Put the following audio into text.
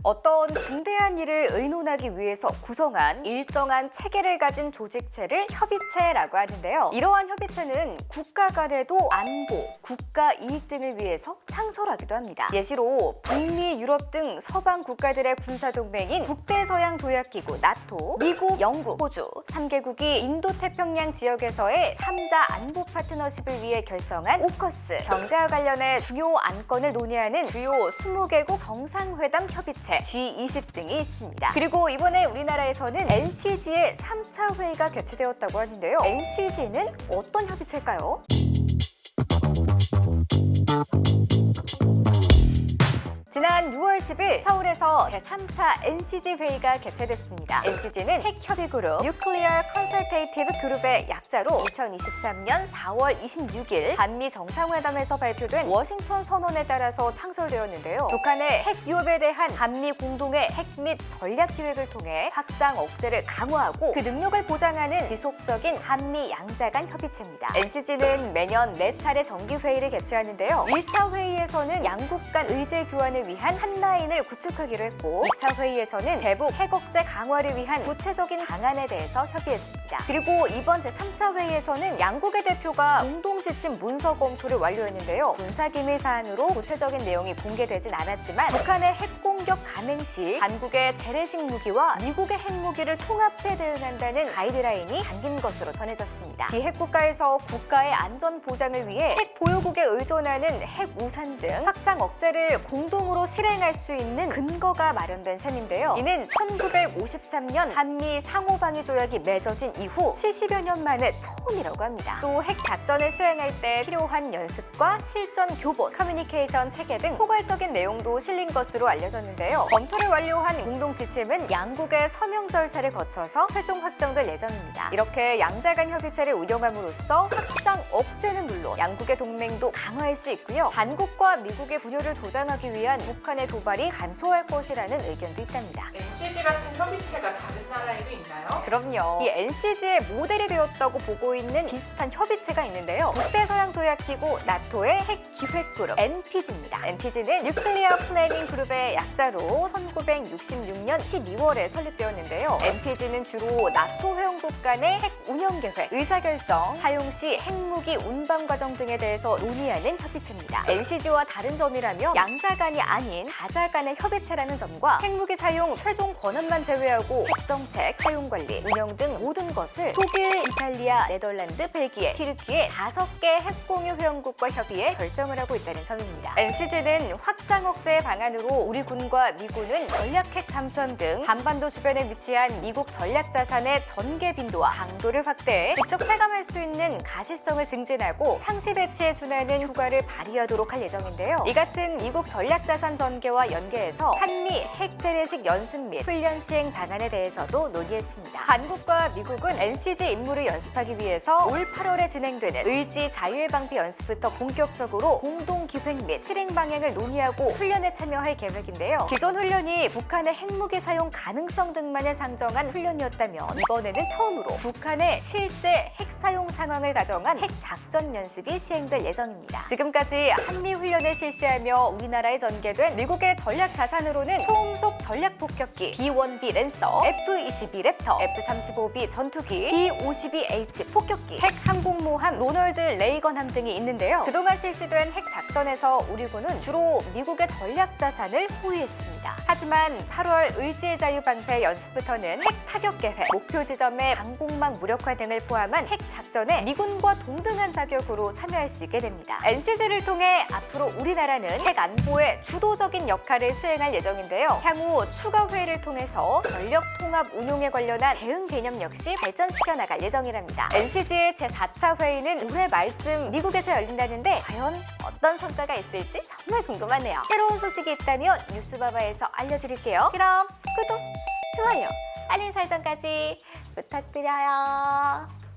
어떤 중대한 일을 의논하기 위해서 구성한 일정한 체계를 가진 조직체를 협의체라고 하는데요. 이러한 협의체는 국가 간에도 안보, 국가 이익 등을 위해서 창설하기도 합니다. 예시로 북미, 유럽 등 서방 국가들의 군사동맹인 북대서양조약기구 나토, 미국, 영국, 호주 3개국이 인도태평양 지역에서의 3자 안보 파트너십을 위해 결성한 오커스, 경제와 관련해 중요 안건을 논의하는 주요 20개국 정상회담 협의체 G20 등이 있습니다. 그리고 이번에 우리나라에서는 NCG의 3차 회의가 개최되었다고 하는데요. NCG는 어떤 협의체일까요? 지난 6월 10일 서울에서 제3차 NCG 회의가 개최됐습니다. NCG는 핵협의그룹 뉴클리어 컨설테이티브 그룹의 약자로 2023년 4월 26일 한미 정상회담에서 발표된 워싱턴 선언에 따라서 창설되었는데요. 북한의 핵 위협에 대한 한미 공동의 핵 및 전략 기획을 통해 확장 억제를 강화하고 그 능력을 보장하는 지속적인 한미 양자 간 협의체입니다. NCG는 매년 4차례 정기회의를 개최하는데요. 1차 회의에서는 양국 간 의제 교환을 위한 한 라인을 구축하기로 했고 2차 회의에서는 대북 핵 억제 강화를 위한 구체적인 방안에 대해서 협의했습니다. 그리고 이번 제3차 회의에서는 양국의 대표가 공동 지침 문서 검토를 완료했는데요. 군사기밀 사안으로 구체적인 내용이 공개되진 않았지만 북한의 핵 공격 감행 시 한국의 재래식 무기와 미국의 핵무기를 통합해 대응한다는 가이드라인이 담긴 것으로 전해졌습니다. 비핵 국가에서 국가의 안전 보장을 위해 핵 보유국에 의존하는 핵 우산 등 확장 억제를 공동으로 실행할 수 있는 근거가 마련된 셈인데요. 이는 1953년 한미 상호방위 조약이 맺어진 이후 70여 년 만에 처음이라고 합니다. 또 핵 작전을 수행할 때 필요한 연습과 실전 교본, 커뮤니케이션 체계 등 포괄적인 내용도 실린 것으로 알려졌는데요. 검토를 완료한 공동 지침은 양국의 서명 절차를 거쳐서 최종 확정될 예정입니다. 이렇게 양자 간 협의체를 운영함으로써 확장 억제는 물론 양국의 동맹도 강화할 수 있고요. 한국과 미국의 분열을 조장하기 위한 북한의 도발이 감소할 것이라는 의견도 있답니다. NCG 같은 협의체가 다른 나라에도 있나요? 그럼요. 이 NCG의 모델이 되었다고 보고 있는 비슷한 협의체가 있는데요. 북대서양조약기구 나토의 핵기획그룹 NPG입니다. NPG는 뉴클리어 플래닝 그룹의 약자로 1966년 12월에 설립되었는데요. NPG는 주로 나토 회원국 간의 핵 운영계획, 의사결정, 사용 시 핵무기 운반 과정 등에 대해서 논의하는 협의체입니다. NCG와 다른 점이라면 양자 간이 아닌 다자 간의 협의체라는 점과 핵무기 사용 최종 권한만 제외하고 핵정책, 사용관리, 운영 등 모든 것을 독일, 이탈리아, 네덜란드, 벨기에, 튀르키예 5개 핵공유 회원국과 협의해 결정을 하고 있다는 점입니다. NCG는 확장 억제의 방안으로 우리 군과 미군은 전략핵 잠수함 등 한반도 주변에 위치한 미국 전략 자산의 전개 빈도와 강도를 확대해 직접 체감할 수 있는 가시성을 증진하고 상시 배치에 준하는 효과를 발휘하도록 할 예정인데요. 이 같은 미국 전략 자산 전개와 연계해서 한미 핵 재래식 연습 및 훈련 시행 방안에 대해서도 논의했습니다. 한국과 미국은 NCG 임무를 연습하기 위해서 올 8월에 진행되는 의지 자유의 방비 연습부터 본격적으로 공동 기획 및 실행 방향을 논의하고 훈련에 참여할 계획인데요. 기존 훈련이 북한의 핵무기 사용 가능성 등만을 상정한 훈련이었다면 이번에는 처음으로 북한의 실제 핵 사용 상황을 가정한 핵 작전 연습이 시행될 예정입니다. 지금까지 한미 훈련을 실시하며 우리나라에 전개된 미국의 전략 자산으로는 초음속 전략 폭격기 B-1B 랜서, F-22 랩터, F-35B 전투기, B-52H 폭격기, 핵 항공모함 로널드 레이건함 등이 있는데요. 그동안 실시된 핵 작전에서 우리 군은 주로 미국의 전략 자산을 호위했습니다. 하지만 8월 의지의 자유 방패 연습부터는 핵 타격 계획, 목표 지점의 방공망 무력화 등을 포함한 핵 작전에 미군과 동등한 자격으로 참여할 수 있게 됩니다. NCG를 통해 앞으로 우리나라는 핵 안보에 주도적인 역할을 수행할 예정인데요. 향후 추가 회의를 통해서 전력 통합 운용에 관련한 대응 개념 역시 발전시켜 나갈 예정이랍니다. NCG의 제4차 회의는 올해 말쯤 미국에서 열린다는데 과연 어떤 성과가 있을지 정말 궁금하네요. 새로운 소식이 있다면 뉴스바바에서 알려드릴게요. 그럼 구독, 좋아요, 알림 설정까지 부탁드려요.